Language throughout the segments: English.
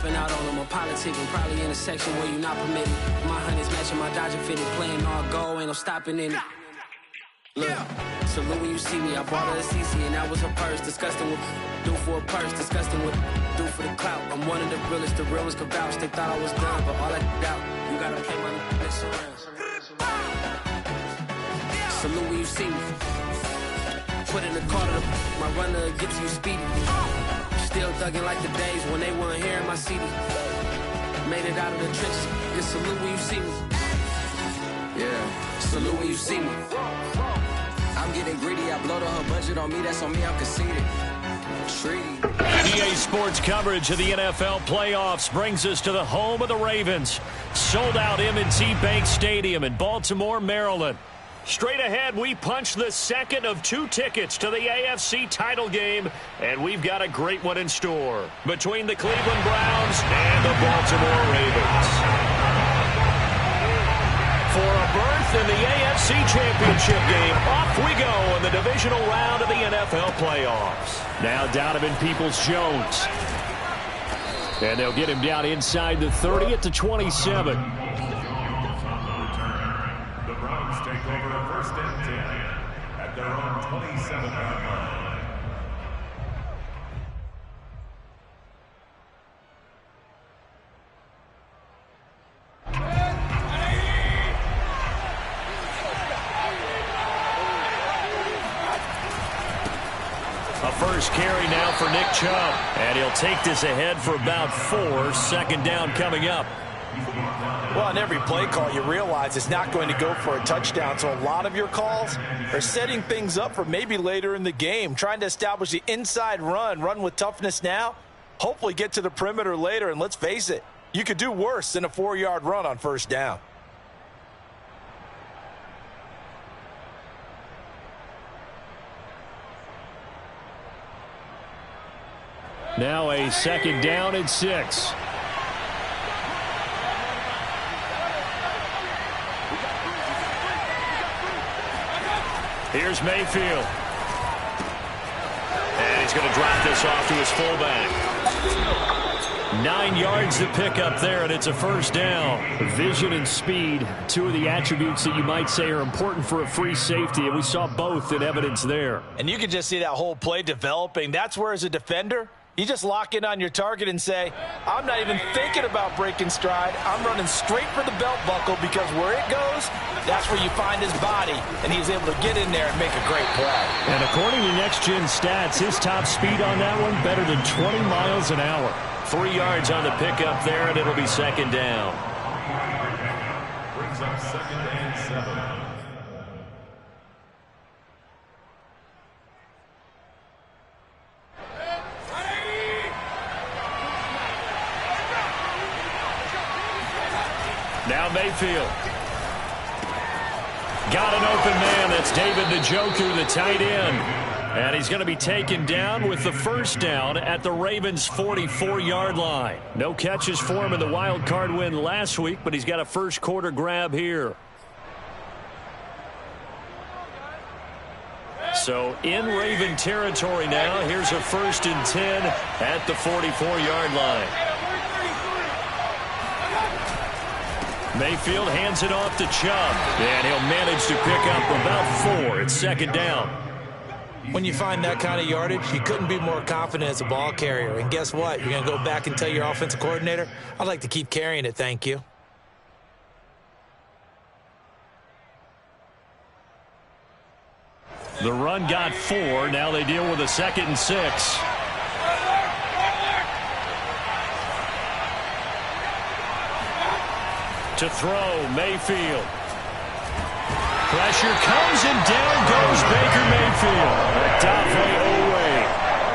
Stepping out on them, I'm politicking. Probably in a section where you not permitted. My honey's matching my Dodger fitted. Playing all goal, ain't no stopping in it. Look, salute when you see me. I bought her a CC and that was her purse. Disgusting what do for a purse. Disgusting what do for the clout. I'm one of the realest. The realest could vouch. They thought I was done, but all I doubt. You gotta play my next around. Salute when you see me. Put in the car to my runner, get to you speedy. Still thugging like the days when they weren't here in my CD. Made it out of the trenches. Just salute when you see me. Yeah, salute when you see me. I'm getting greedy, I blow the whole budget on me, that's on me, I'm conceited. EA Sports coverage of the NFL playoffs brings us to the home of the Ravens. Sold out M&T Bank Stadium in Baltimore, Maryland. Straight ahead, we punch the second of 2 tickets to the AFC title game, and we've got a great one in store between the Cleveland Browns and the Baltimore Ravens. For a berth in the AFC Championship game, off we go in the divisional round of the NFL playoffs. Now Donovan Peoples-Jones. And they'll get him down inside the 30 at the 27. The Browns take over first and 10 at their own 27-yard line. A first carry now for Nick Chubb. And he'll take this ahead for about 4. Second down coming up. Well, on every play call, you realize it's not going to go for a touchdown. So a lot of your calls are setting things up for maybe later in the game, trying to establish the inside run with toughness now, hopefully get to the perimeter later. And let's face it, you could do worse than a 4-yard run on first down. Now a second down and 6. Here's Mayfield. And he's going to drop this off to his fullback. 9 yards to pick up there, and it's a first down. Vision and speed, 2 of the attributes that you might say are important for a free safety, and we saw both in evidence there. And you can just see that whole play developing. That's where, as a defender, you just lock in on your target and say, I'm not even thinking about breaking stride. I'm running straight for the belt buckle, because where it goes, that's where you find his body, and he's able to get in there and make a great play. And according to Next Gen Stats, his top speed on that one better than 20 miles an hour. 3 yards on the pickup there, and it'll be second down. Brings up second and 7. Now Mayfield. Got an open man. That's David Njoku, the tight end. And he's going to be taken down with the first down at the Ravens' 44-yard line. No catches for him in the wild card win last week, but he's got a first quarter grab here. So in Raven territory now. Here's a 1st and 10 at the 44-yard line. Mayfield hands it off to Chubb, and he'll manage to pick up about 4. It's second down. When you find that kind of yardage, you couldn't be more confident as a ball carrier. And guess what? You're going to go back and tell your offensive coordinator, I'd like to keep carrying it, thank you. The run got 4. Now they deal with a 2nd and 6. To throw, Mayfield. Pressure comes, and down goes Baker Mayfield. Odafe Oweh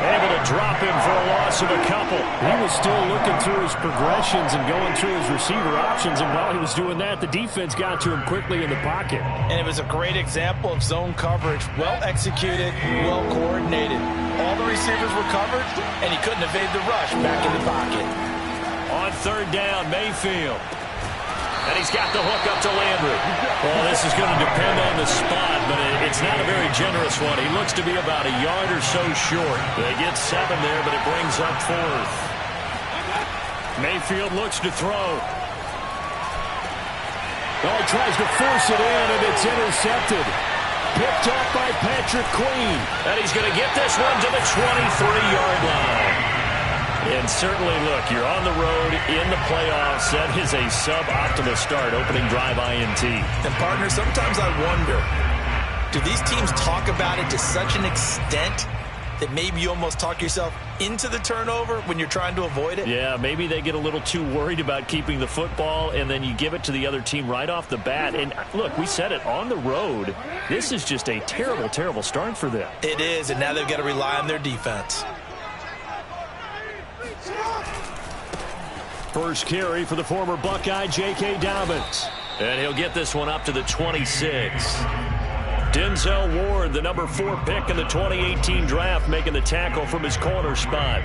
able to drop him for a loss of a couple. He was still looking through his progressions and going through his receiver options, and while he was doing that, the defense got to him quickly in the pocket. And it was a great example of zone coverage. Well executed, well coordinated. All the receivers were covered, and he couldn't evade the rush back in the pocket. On third down, Mayfield. And he's got the hook up to Landry. Well, this is going to depend on the spot, but it's not a very generous one. He looks to be about a yard or so short. They get 7 there, but it brings up 4th. Mayfield looks to throw. Oh, he tries to force it in, and it's intercepted. Picked off by Patrick Queen. And he's going to get this one to the 23-yard line. And certainly, look, you're on the road in the playoffs. That is a suboptimal start, opening drive INT. And, partner, sometimes I wonder, do these teams talk about it to such an extent that maybe you almost talk yourself into the turnover when you're trying to avoid it? Yeah, maybe they get a little too worried about keeping the football, and then you give it to the other team right off the bat. And, look, we said it, on the road, this is just a terrible, terrible start for them. It is, and now they've got to rely on their defense. First carry for the former Buckeye, J.K. Dobbins. And he'll get this one up to the 26. Denzel Ward, the number 4 pick in the 2018 draft, making the tackle from his corner spot.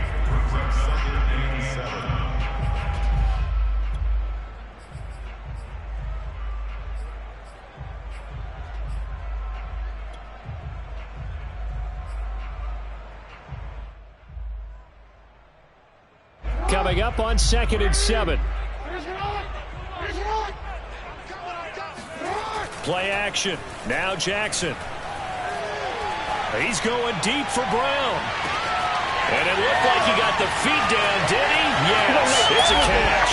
Coming up on 2nd and 7. Play action. Now Jackson. He's going deep for Brown. And it looked like he got the feet down, did he? Yes, it's a catch.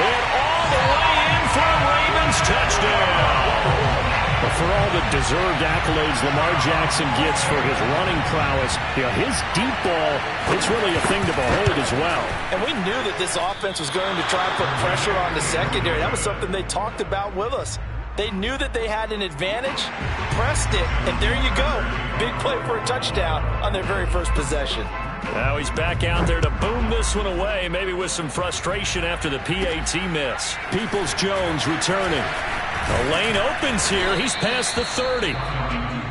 And all the way in for a Ravens touchdown. But for all the deserved accolades Lamar Jackson gets for his running prowess, his deep ball, it's really a thing to behold as well. And we knew that this offense was going to try and put pressure on the secondary. That was something they talked about with us. They knew that they had an advantage, pressed it, and there you go. Big play for a touchdown on their very first possession. Now he's back out there to boom this one away, maybe with some frustration after the PAT miss. Peoples-Jones returning. The lane opens here. He's past the 30.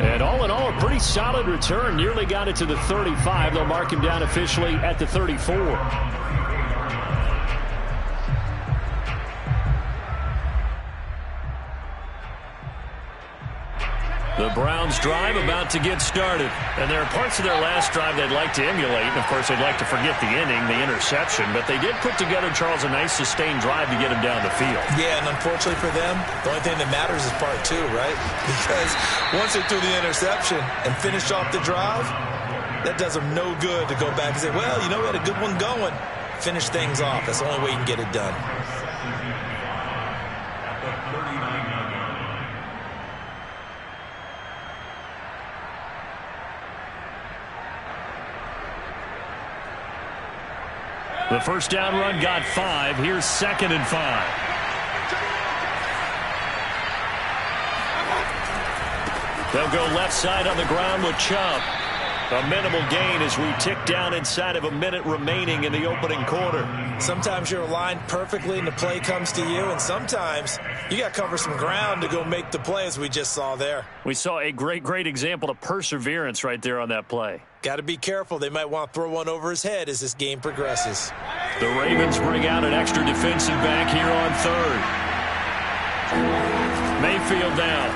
And all in all, a pretty solid return. Nearly got it to the 35. They'll mark him down officially at the 34. The Browns drive about to get started. And there are parts of their last drive they'd like to emulate. And, of course, they'd like to forget the inning, the interception. But they did put together, Charles, a nice sustained drive to get him down the field. Yeah, and unfortunately for them, the only thing that matters is part 2, right? Because once they threw the interception and finished off the drive, that does them no good to go back and say, well, you know, we had a good one going. Finish things off. That's the only way you can get it done. The first down run got 5. Here's 2nd and 5. They'll go left side on the ground with Chubb. A minimal gain as we tick down inside of a minute remaining in the opening quarter. Sometimes you're aligned perfectly and the play comes to you, and sometimes you got to cover some ground to go make the play, as we just saw there. We saw a great example of perseverance right there on that play. Got to be careful. They might want to throw one over his head as this game progresses. The Ravens bring out an extra defensive back here on 3rd. Mayfield down.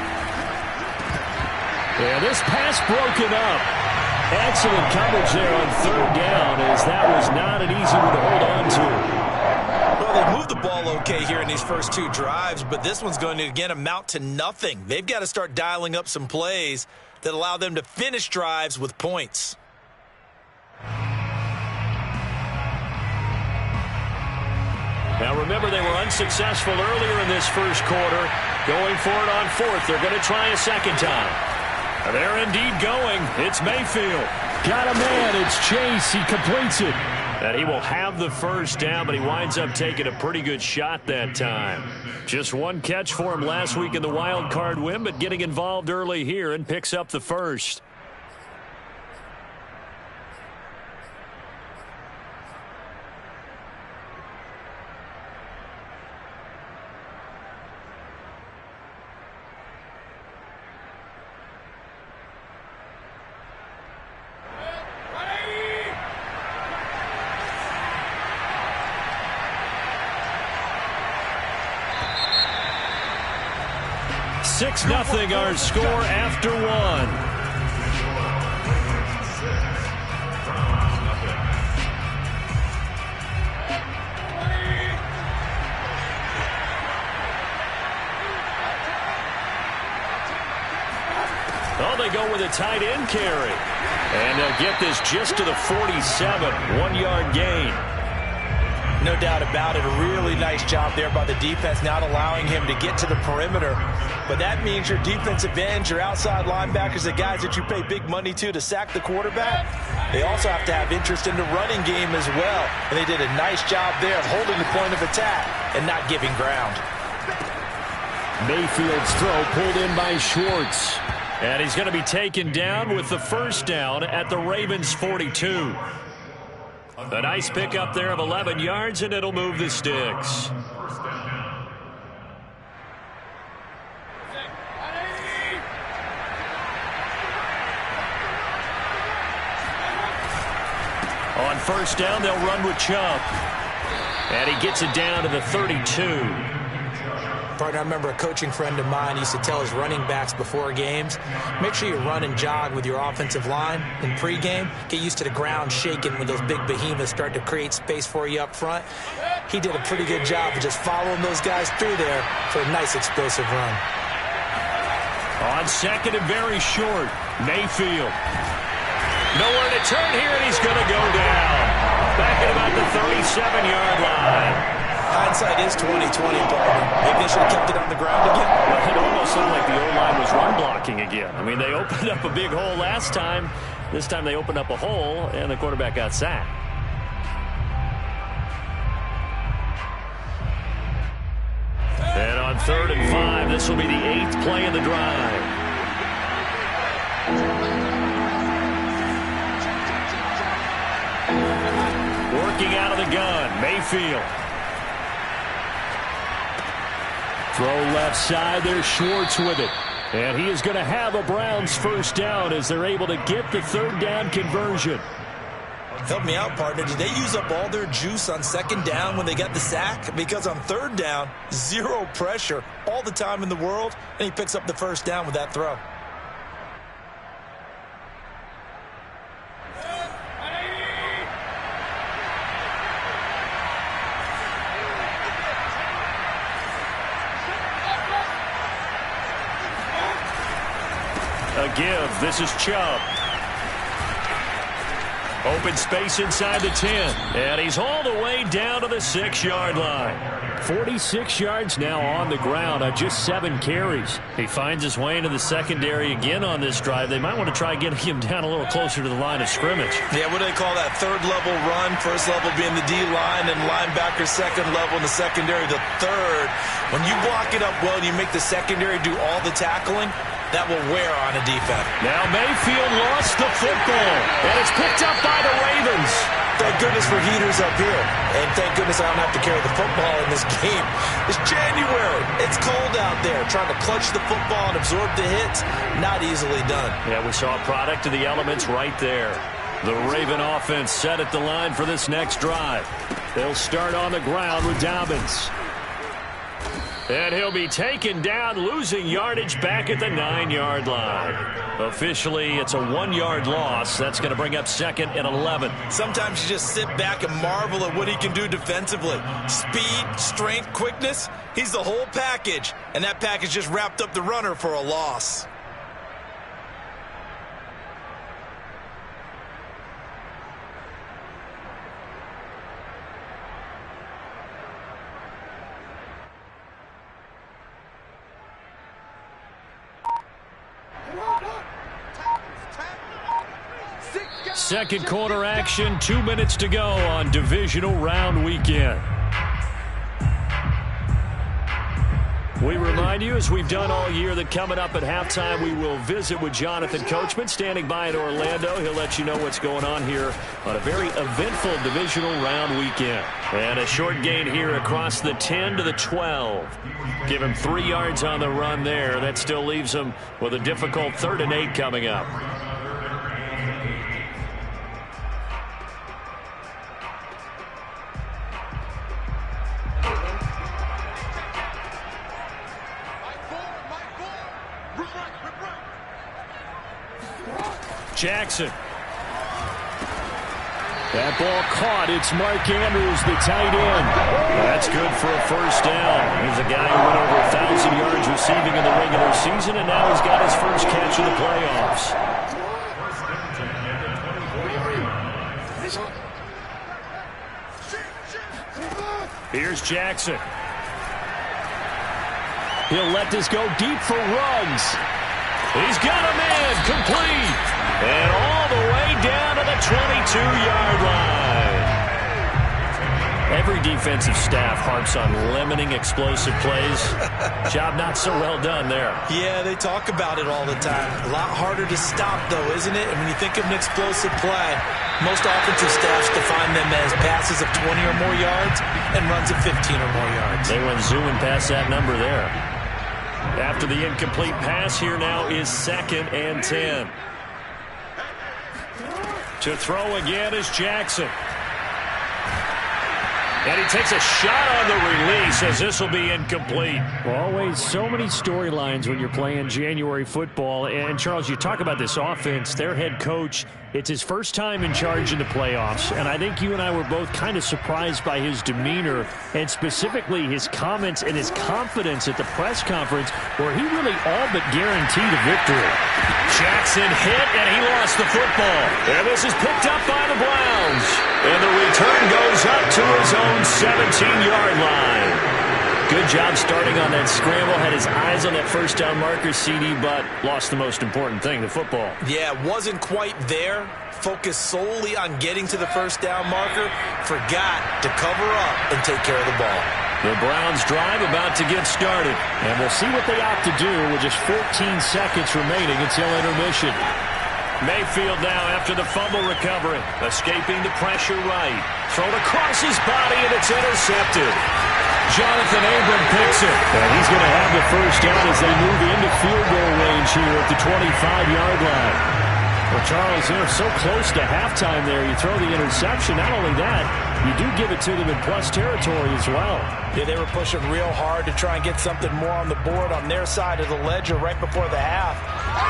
Yeah, this pass broken up. Excellent coverage there on 3rd down, as that was not an easy one to hold on to. Well, they moved the ball okay here in these first 2 drives, but this one's going to, again, amount to nothing. They've got to start dialing up some plays that allow them to finish drives with points. Now, remember, they were unsuccessful earlier in this first quarter. Going for it on 4th. They're going to try a second time. They're indeed going. It's Mayfield. Got a man. It's Chase. He completes it. And he will have the first down, but he winds up taking a pretty good shot that time. Just one catch for him last week in the wild card win, but getting involved early here and picks up the first. Six nothing our score after 1. they go with a tight end carry. And they'll get this just to the 47, 1-yard gain. No doubt about it. A really nice job there by the defense, not allowing him to get to the perimeter. But that means your defensive ends, your outside linebackers, the guys that you pay big money to sack the quarterback, they also have to have interest in the running game as well. And they did a nice job there of holding the point of attack and not giving ground. Mayfield's throw pulled in by Schwartz. And he's going to be taken down with the first down at the Ravens' 42. A nice pickup there of 11 yards, and it'll move the sticks. On first down, they'll run with Chubb. And he gets it down to the 32. Partner, I remember a coaching friend of mine used to tell his running backs before games, make sure you run and jog with your offensive line in pregame. Get used to the ground shaking when those big behemoths start to create space for you up front. He did a pretty good job of just following those guys through there for a nice explosive run. On second and very short, Mayfield. Nowhere to turn here, and he's going to go down. Back at about the 37-yard line. Hindsight is 20/20, partner. Maybe they should have kept it on the ground again. Well, it almost looked like the O-line was run blocking again. I mean, they opened up a big hole last time. This time they opened up a hole, and the quarterback got sacked. And on 3rd and 5, this will be the 8th play of the drive. Working out of the gun, Mayfield. Throw left side, there's Schwartz with it. And he is going to have a Browns first down as they're able to get the 3rd down conversion. Help me out, partner. Did they use up all their juice on 2nd down when they got the sack? Because on 3rd down, zero pressure, all the time in the world, and he picks up the first down with that throw. A give. This is Chubb. Open space inside the 10. And he's all the way down to the 6-yard line. 46 yards now on the ground on just 7 carries. He finds his way into the secondary again on this drive. They might want to try getting him down a little closer to the line of scrimmage. Yeah, what do they call that? 3rd level run. 1st level being the D-line, and linebacker 2nd level in the secondary, the 3rd. When you block it up well and you make the secondary do all the tackling, that will wear on a defense. Now Mayfield lost the football, and it's picked up by the Ravens. Thank goodness for heaters up here, and thank goodness I don't have to carry the football in this game. It's January. It's cold out there. Trying to clutch the football and absorb the hits, not easily done. Yeah, we saw a product of the elements right there. The Raven offense set at the line for this next drive. They'll start on the ground with Dobbins. And he'll be taken down, losing yardage back at the 9-yard line. Officially, it's a 1-yard loss. That's going to bring up 2nd and 11. Sometimes you just sit back and marvel at what he can do defensively. Speed, strength, quickness, he's the whole package. And that package just wrapped up the runner for a loss. Second quarter action, 2 minutes to go on divisional round weekend. We remind you, as we've done all year, that coming up at halftime, we will visit with Jonathan Coachman, standing by in Orlando. He'll let you know what's going on here on a very eventful divisional round weekend. And a short gain here across the 10 to the 12. Give him 3 yards on the run there. That still leaves him with a difficult 3rd and 8 coming up. Jackson. That ball caught. It's Mark Andrews, the tight end. That's good for a first down. He's a guy who went over 1,000 yards receiving in the regular season, and now he's got his first catch of the playoffs. Here's Jackson. He'll let this go deep for Ruggs. He's got a man complete. And all the way down to the 22-yard line. Every defensive staff harps on limiting explosive plays. Job not so well done there. Yeah, they talk about it all the time. A lot harder to stop, though, isn't it? And when you think of an explosive play, most offensive staffs define them as passes of 20 or more yards and runs of 15 or more yards. They went zooming past that number there. After the incomplete pass, here now is 2nd and 10. To throw again is Jackson. And he takes a shot on the release as this will be incomplete. Always so many storylines when you're playing January football. And, Charles, you talk about this offense, their head coach, it's his first time in charge in the playoffs. And I think you and I were both kind of surprised by his demeanor and specifically his comments and his confidence at the press conference where he really all but guaranteed a victory. Jackson hit, and he lost the football. And this is picked up by the Browns. And the return goes up to his own 17-yard line. Good job starting on that scramble. Had his eyes on that first down marker, CD, but lost the most important thing, the football. Yeah, wasn't quite there. Focused solely on getting to the first down marker. Forgot to cover up and take care of the ball. The Browns drive about to get started. And we'll see what they opt to do with just 14 seconds remaining until intermission. Mayfield now after the fumble recovery. Escaping the pressure right. Thrown across his body, and it's intercepted. Jonathan Abram picks it. And he's going to have the first down as they move into field goal range here at the 25-yard line. Well, Charles, they're so close to halftime there. You throw the interception. Not only that, you do give it to them in plus territory as well. Yeah, they were pushing real hard to try and get something more on the board on their side of the ledger right before the half.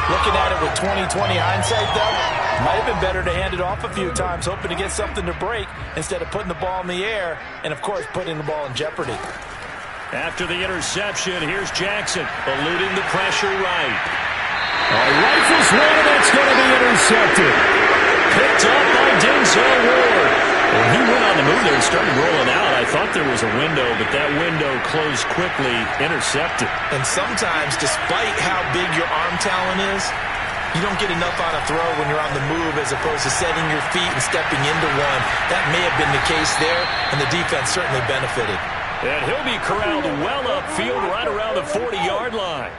Looking at it with 20/20 hindsight, though, might have been better to hand it off a few times, hoping to get something to break instead of putting the ball in the air and, of course, putting the ball in jeopardy. After the interception, here's Jackson, eluding the pressure right. Rifles one, that's going to be intercepted. Picked up by Denzel Ward. Well, he went on the move there and started rolling out. I thought there was a window, but that window closed quickly, intercepted. And sometimes, despite how big your arm talent is, you don't get enough on a throw when you're on the move as opposed to setting your feet and stepping into one. That may have been the case there, and the defense certainly benefited. And he'll be corralled well upfield right around the 40-yard line.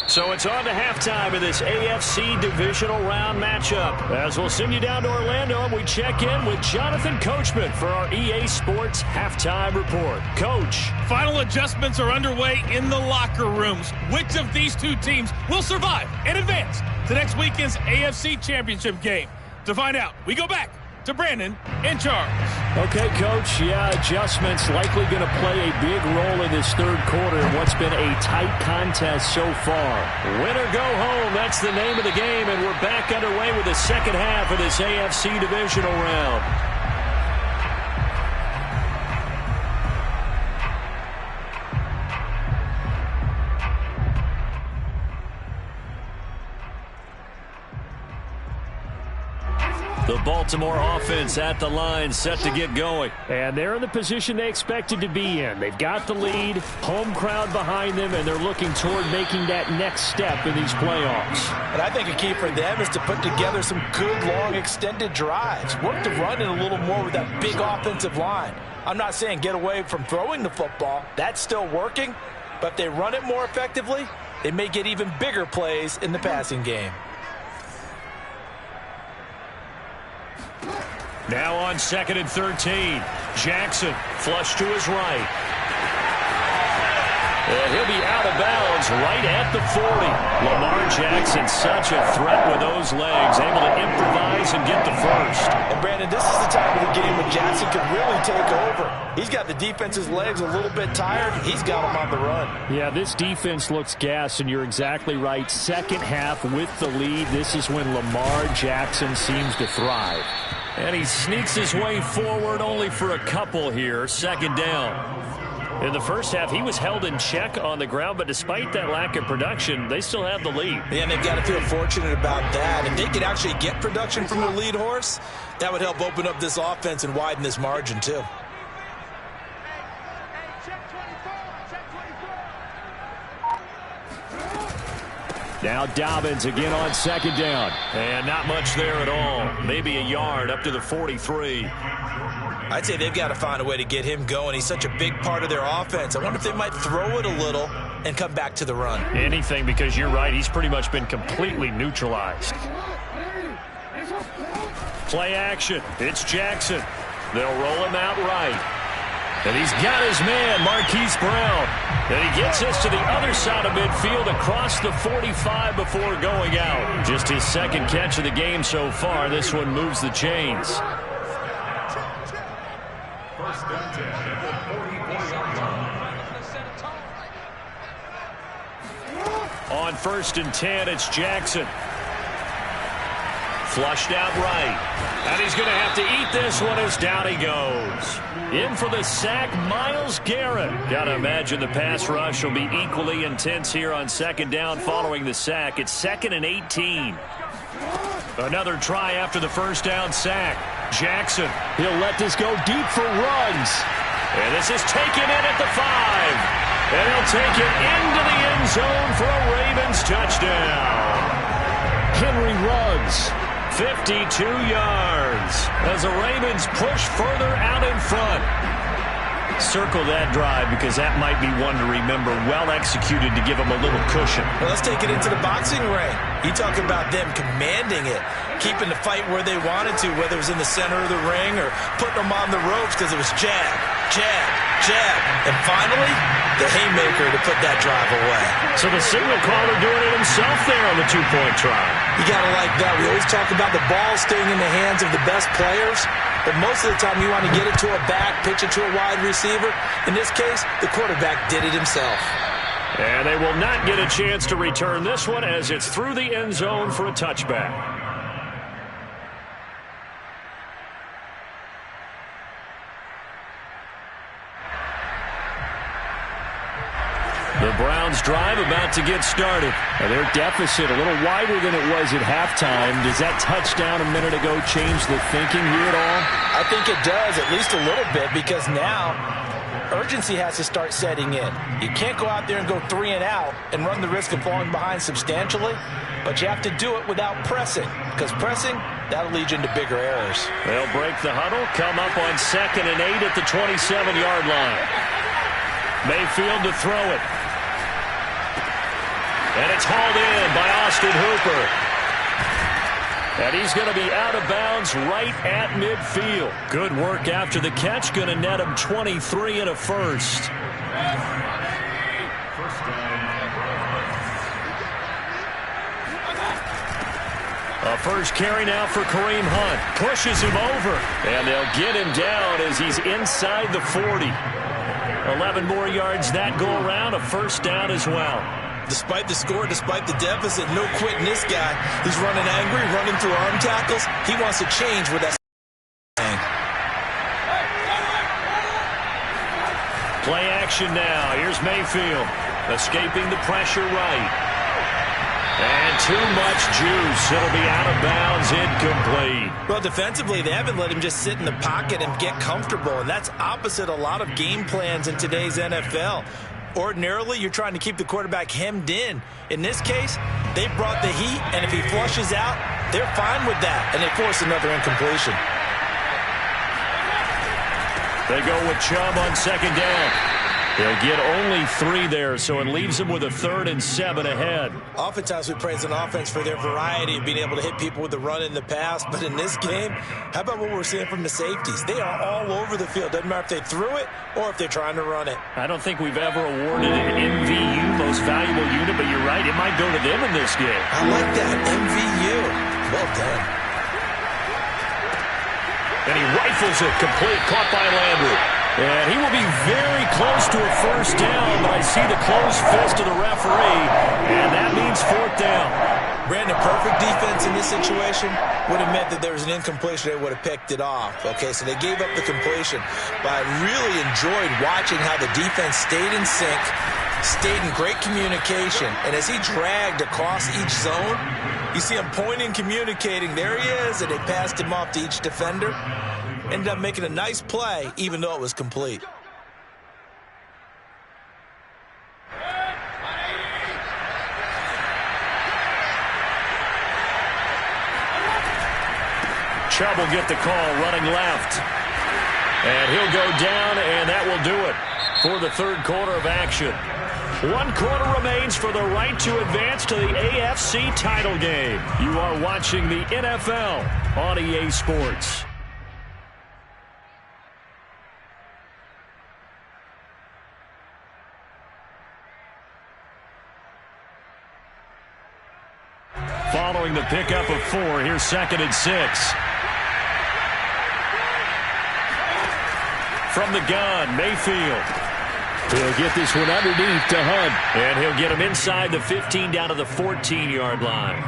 So it's on to halftime of this AFC divisional round matchup. As we'll send you down to Orlando, and we check in with Jonathan Coachman for our EA Sports Halftime Report. Coach. Final adjustments are underway in the locker rooms. Which of these two teams will survive and advance to next weekend's AFC Championship game? To find out, we go back to Brandon and Charles. Okay, Coach. Yeah, adjustments likely going to play a big role in this third quarter in what's been a tight contest so far. Win or go home, that's the name of the game, and we're back underway with the second half of this AFC divisional round. The Baltimore offense at the line, set to get going. And they're in the position they expected to be in. They've got the lead, home crowd behind them, and they're looking toward making that next step in these playoffs. And I think a key for them is to put together some good, long, extended drives. Work the run in a little more with that big offensive line. I'm not saying get away from throwing the football. That's still working. But if they run it more effectively, they may get even bigger plays in the passing game. Now on 2nd and 13. Jackson flush to his right. And he'll be out of bounds right at the 40. Lamar Jackson, such a threat with those legs, able to improvise and get the first. And Brandon, this is the time of the game when Jackson could really take over. He's got the defense's legs a little bit tired. He's got them on the run. Yeah, this defense looks gassed, and you're exactly right. Second half with the lead, this is when Lamar Jackson seems to thrive. And he sneaks his way forward only for a couple here. Second down. In the first half, he was held in check on the ground, but despite that lack of production, they still have the lead. Yeah, and they've got to feel fortunate about that. If they could actually get production from the lead horse, that would help open up this offense and widen this margin, too. Now Dobbins again on second down. And not much there at all. Maybe a yard up to the 43. I'd say they've got to find a way to get him going. He's such a big part of their offense. I wonder if they might throw it a little and come back to the run. Anything, because you're right. He's pretty much been completely neutralized. Play action. It's Jackson. They'll roll him out right. And he's got his man, Marquise Brown. And he gets us to the other side of midfield across the 45 before going out. Just his second catch of the game so far. This one moves the chains. First and 10 at the 44-yard line. On first and 10, it's Jackson. Flushed out right. And he's going to have to eat this one as down he goes. In for the sack, Myles Garrett. Got to imagine the pass rush will be equally intense here on second down following the sack. It's 2nd and 18. Another try after the first down sack. Jackson, he'll let this go deep for runs. And this is taken in at the 5. And he'll take it into the end zone for a Ravens touchdown. Henry Ruggs, 52 yards as the Ravens push further out in front. Circle that drive because that might be one to remember. Well executed to give them a little cushion. Well, let's take it into the boxing ring. You talk about them commanding it, keeping the fight where they wanted to, whether it was in the center of the ring or putting them on the ropes because it was jab, jab, jab. And finally, the haymaker to put that drive away. So the signal caller doing it himself there on the two-point try. You got to like that. We always talk about the ball staying in the hands of the best players, but most of the time you want to get it to a back, pitch it to a wide receiver. In this case, the quarterback did it himself. And they will not get a chance to return this one as it's through the end zone for a touchback. The Browns drive about to get started. Their deficit a little wider than it was at halftime. Does that touchdown a minute ago change the thinking here at all? I think it does, at least a little bit, because now urgency has to start setting in. You can't go out there and go 3 and out and run the risk of falling behind substantially, but you have to do it without pressing, because pressing, that'll lead you into bigger errors. They'll break the huddle, come up on 2nd and 8 at the 27-yard line. Mayfield to throw it. And it's hauled in by Austin Hooper. And he's going to be out of bounds right at midfield. Good work after the catch. Going to net him 23 and a first. A first carry now for Kareem Hunt. Pushes him over. And they'll get him down as he's inside the 40. 11 more yards that go around. A first down as well. Despite the score, despite the deficit, no quitting this guy. He's running angry, running through arm tackles. He wants to change with that thing. Play action now. Here's Mayfield. Escaping the pressure right. And too much juice. It'll be out of bounds, incomplete. Well, defensively, they haven't let him just sit in the pocket and get comfortable, and that's opposite a lot of game plans in today's NFL. Ordinarily, you're trying to keep the quarterback hemmed in. In this case, they brought the heat, and if he flushes out, they're fine with that, and they force another incompletion. They go with Chubb on 2nd down. They'll get only 3 there, so it leaves them with a 3rd and 7 ahead. Oftentimes we praise an offense for their variety of being able to hit people with the run in the pass, but in this game, how about what we're seeing from the safeties? They are all over the field. Doesn't matter if they threw it or if they're trying to run it. I don't think we've ever awarded an MVU, most valuable unit, but you're right, it might go to them in this game. I like that, MVU. Well done. And he rifles it complete, caught by Landry. And he will be very close to a first down, but I see the closed fist of the referee, and that means 4th down. Brandon, perfect defense in this situation would have meant that there was an incompletion. They would have picked it off. Okay, so they gave up the completion. But I really enjoyed watching how the defense stayed in sync, stayed in great communication. And as he dragged across each zone, you see him pointing, communicating. There he is, and they passed him off to each defender. Ended up making a nice play, even though it was complete. Chubb will get the call running left. And he'll go down, and that will do it for the third quarter of action. 1 quarter remains for the right to advance to the AFC title game. You are watching the NFL on EA Sports. Following the pickup of 4, here's 2nd and 6. From the gun, Mayfield. He'll get this one underneath to Hunt. And he'll get him inside the 15 down to the 14-yard line.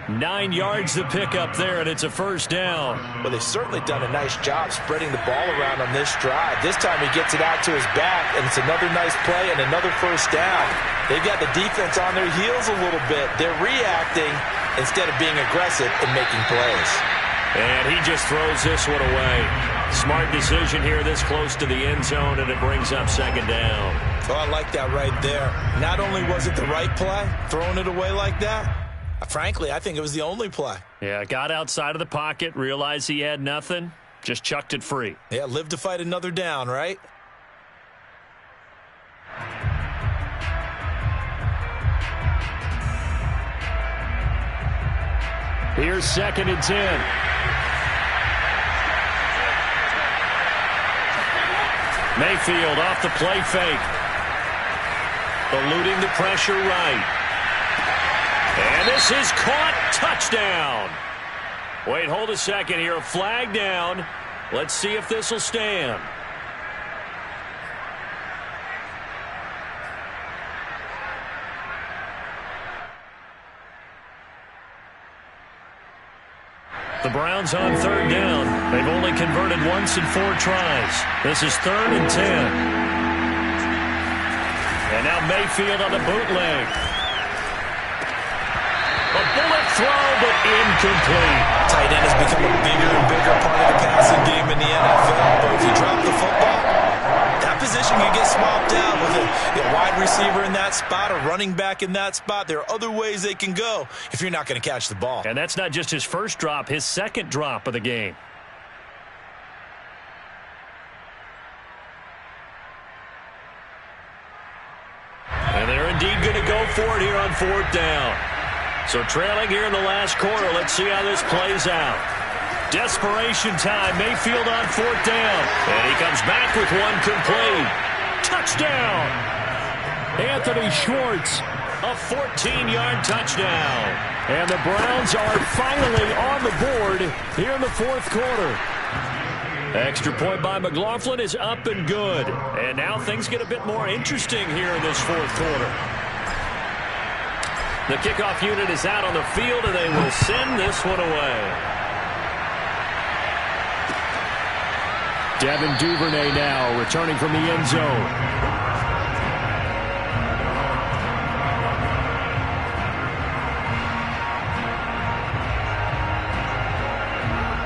9 yards to pick up there, and it's a first down. Well, they've certainly done a nice job spreading the ball around on this drive. This time he gets it out to his back, and it's another nice play and another first down. They've got the defense on their heels a little bit. They're reacting instead of being aggressive and making plays. And he just throws this one away. Smart decision here this close to the end zone, and it brings up 2nd down. Oh, I like that right there. Not only was it the right play, throwing it away like that, frankly, I think it was the only play. Yeah, got outside of the pocket, realized he had nothing, just chucked it free. Yeah, live to fight another down, right? Here's 2nd and 10. Mayfield off the play fake. Eluding the pressure right. And this is caught. Touchdown. Wait, hold a second here. A flag down. Let's see if this will stand. The Browns on 3rd down. They've only converted once in 4 tries. This is 3rd and 10. And now Mayfield on the bootleg. A bullet throw, but incomplete. Tight end has become a bigger and bigger part of the passing game in the NFL. But if you drop the football, that position can get swapped out with a wide receiver in that spot, a running back in that spot. There are other ways they can go if you're not going to catch the ball. And that's not just his first drop, his 2nd drop of the game. And they're indeed going to go for it here on 4th down. So trailing here in the last quarter, let's see how this plays out. Desperation time, Mayfield on 4th down. And he comes back with one complete. Touchdown! Anthony Schwartz, a 14-yard touchdown. And the Browns are finally on the board here in the 4th quarter. Extra point by McLaughlin is up and good. And now things get a bit more interesting here in this 4th quarter. The kickoff unit is out on the field, and they will send this one away. Devin Duvernay now returning from the end zone.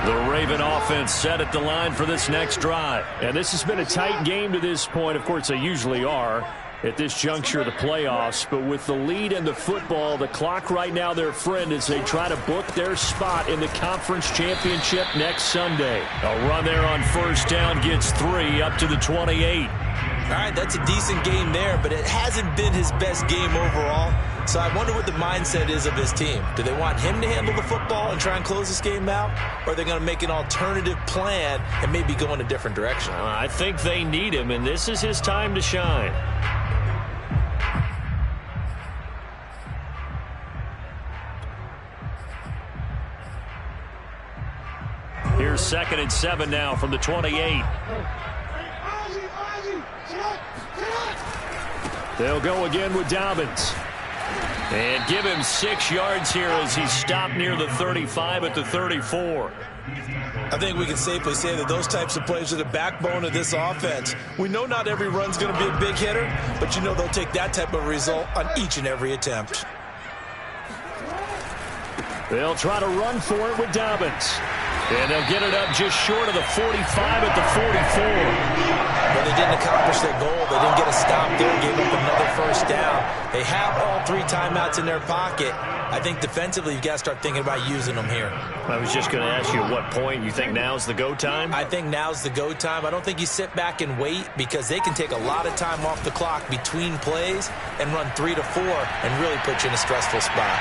The Raven offense set at the line for this next drive. And this has been a tight game to this point. Of course, they usually are at this juncture of the playoffs. But with the lead and the football, the clock right now their friend as they try to book their spot in the conference championship next Sunday. A run there on 1st down gets 3 up to the 28. All right, that's a decent game there, but it hasn't been his best game overall. So I wonder what the mindset is of his team. Do they want him to handle the football and try and close this game out? Or are they going to make an alternative plan and maybe go in a different direction? I think they need him, and this is his time to shine. Here's 2nd and 7 now from the 28. They'll go again with Dobbins. And give him 6 yards here as he stopped near the 35 at the 34. I think we can safely say that those types of plays are the backbone of this offense. We know not every run's going to be a big hitter, but you know they'll take that type of result on each and every attempt. They'll try to run for it with Dobbins. And they'll get it up just short of the 45 at the 44. But they didn't accomplish their goal. They didn't get a stop there, gave up another first down. They have all 3 timeouts in their pocket. I think defensively you've got to start thinking about using them here. I was just going to ask you at what point you think now's the go time? I think now's the go time. I don't think you sit back and wait because they can take a lot of time off the clock between plays and run 3 to 4 and really put you in a stressful spot.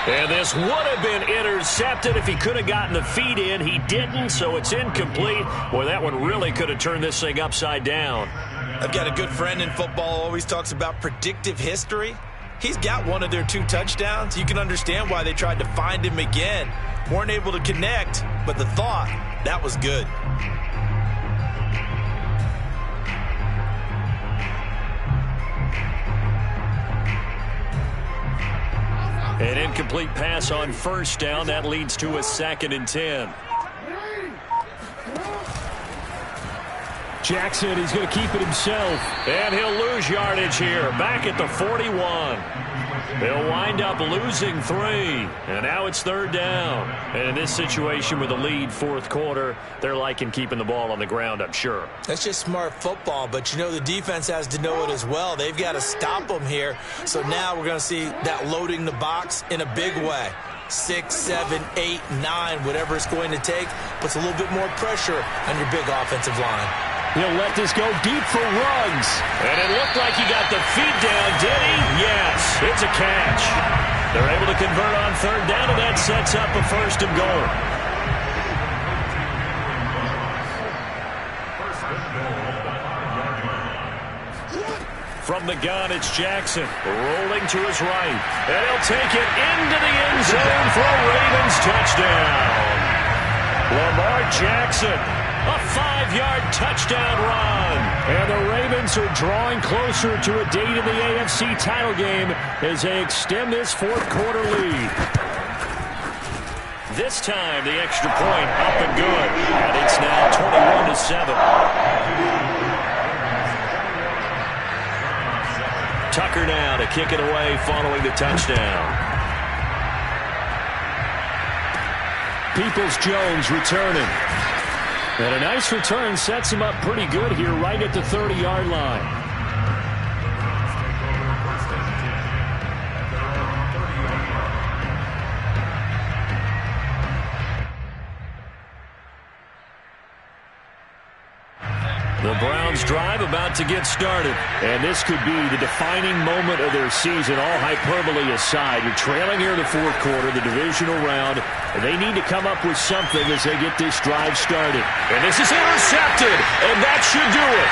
And this would have been intercepted if he could have gotten the feet in. He didn't, so it's incomplete. Boy, that one really could have turned this thing upside down. I've got a good friend in football who always talks about predictive history. He's got one of their 2 touchdowns. You can understand why they tried to find him again. Weren't able to connect, but the thought, that was good. An incomplete pass on first down. That leads to a 2nd and 10. Jackson, he's going to keep it himself. And he'll lose yardage here. Back at the 41. They'll wind up losing 3. And now it's 3rd down. And in this situation with a lead 4th quarter, they're liking keeping the ball on the ground, I'm sure. That's just smart football, but you know the defense has to know it as well. They've got to stop them here. So now we're going to see that loading the box in a big way. 6, 7, 8, 9, whatever it's going to take, puts a little bit more pressure on your big offensive line. He'll let this go deep for Ruggs. And it looked like he got the feet down, did he? Yes, it's a catch. They're able to convert on 3rd down, and that sets up a 1st and goal. From the gun, it's Jackson, rolling to his right. And he'll take it into the end zone for a Ravens touchdown. Lamar Jackson, a 5-yard touchdown run. And the Ravens are drawing closer to a date in the AFC title game as they extend this 4th quarter lead. This time, the extra point up and good. And it's now 21-7. Tucker now to kick it away following the touchdown. Peoples-Jones returning. And a nice return sets him up pretty good here right at the 30-yard line. The Browns drive about to get started. And this could be the defining moment of their season, all hyperbole aside. You're trailing here in the 4th quarter, the divisional round, and they need to come up with something as they get this drive started. And this is intercepted, and that should do it.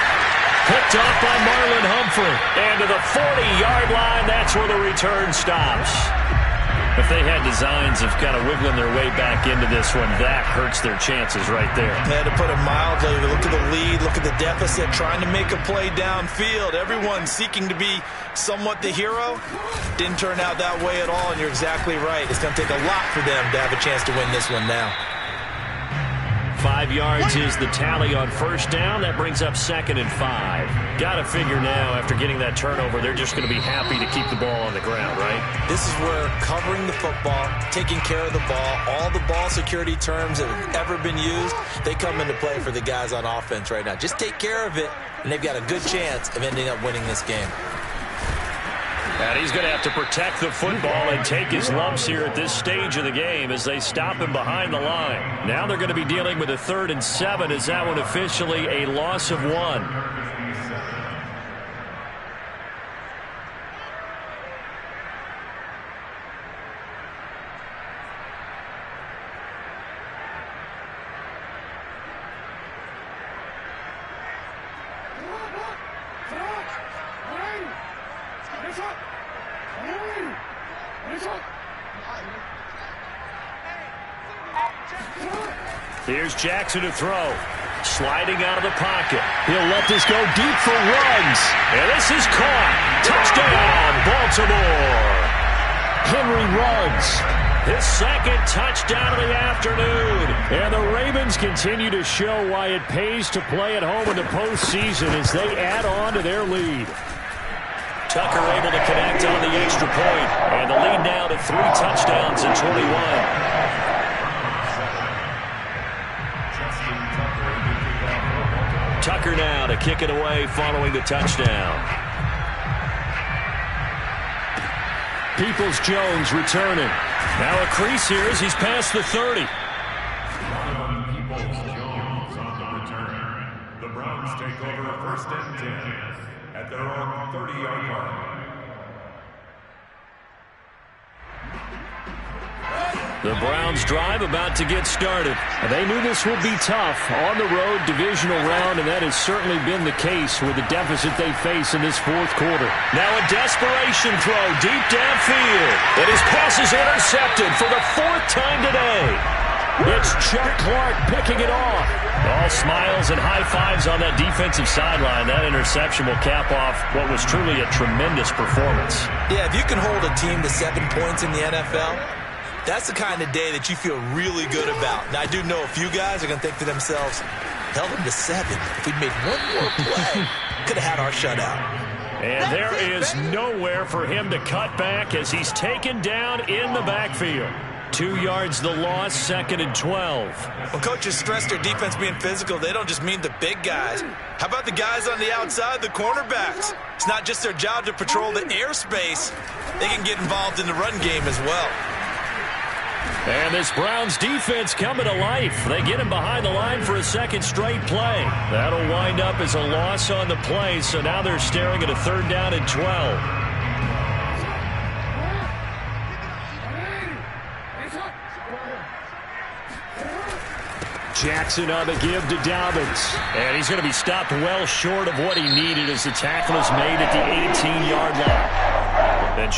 Picked off by Marlon Humphrey. And to the 40-yard line, that's where the return stops. If they had designs of kind of wiggling their way back into this one, that hurts their chances right there. Had to put it mildly. Look at the lead, look at the deficit, trying to make a play downfield. Everyone seeking to be somewhat the hero. Didn't turn out that way at all, and you're exactly right. It's going to take a lot for them to have a chance to win this one now. 5 yards is the tally on first down. That brings up 2nd and 5. Got to figure now, after getting that turnover, they're just going to be happy to keep the ball on the ground, right? This is where covering the football, taking care of the ball, all the ball security terms that have ever been used, they come into play for the guys on offense right now. Just take care of it, and they've got a good chance of ending up winning this game. And he's going to have to protect the football and take his lumps here at this stage of the game as they stop him behind the line. Now they're going to be dealing with a 3rd and 7. Is that one officially a loss of 1? Here's Jackson to throw. Sliding out of the pocket. He'll let this go deep for Ruggs. And this is caught. Touchdown, Baltimore. Henry Ruggs. His second touchdown of the afternoon. And the Ravens continue to show why it pays to play at home in the postseason as they add on to their lead. Tucker able to connect on the extra point. And the lead now to 3 touchdowns in 21. Tucker now to kick it away following the touchdown. Peoples-Jones returning. Now a crease here as he's past the 30. Peoples-Jones on the return. The Browns take over 1st and 10 at their own 30-yard line. The Browns drive about to get started. They knew this would be tough on the road divisional round, and that has certainly been the case with the deficit they face in this 4th quarter. Now a desperation throw deep downfield. And his pass is intercepted for the 4th time today. It's Chuck Clark picking it off. All smiles and high fives on that defensive sideline. That interception will cap off what was truly a tremendous performance. Yeah, if you can hold a team to 7 points in the NFL, that's the kind of day that you feel really good about. Now, I do know a few guys are going to think to themselves, held them to 7. If we'd made one more play, could have had our shutout. And there is nowhere for him to cut back as he's taken down in the backfield. 2 yards the loss, 2nd and 12. When coaches stress their defense being physical, they don't just mean the big guys. How about the guys on the outside, the cornerbacks? It's not just their job to patrol the airspace. They can get involved in the run game as well. And this Browns defense coming to life. They get him behind the line for a 2nd straight play. That'll wind up as a loss on the play, so now they're staring at a 3rd down and 12. Jackson on the give to Dobbins. And he's going to be stopped well short of what he needed as the tackle is made at the 18-yard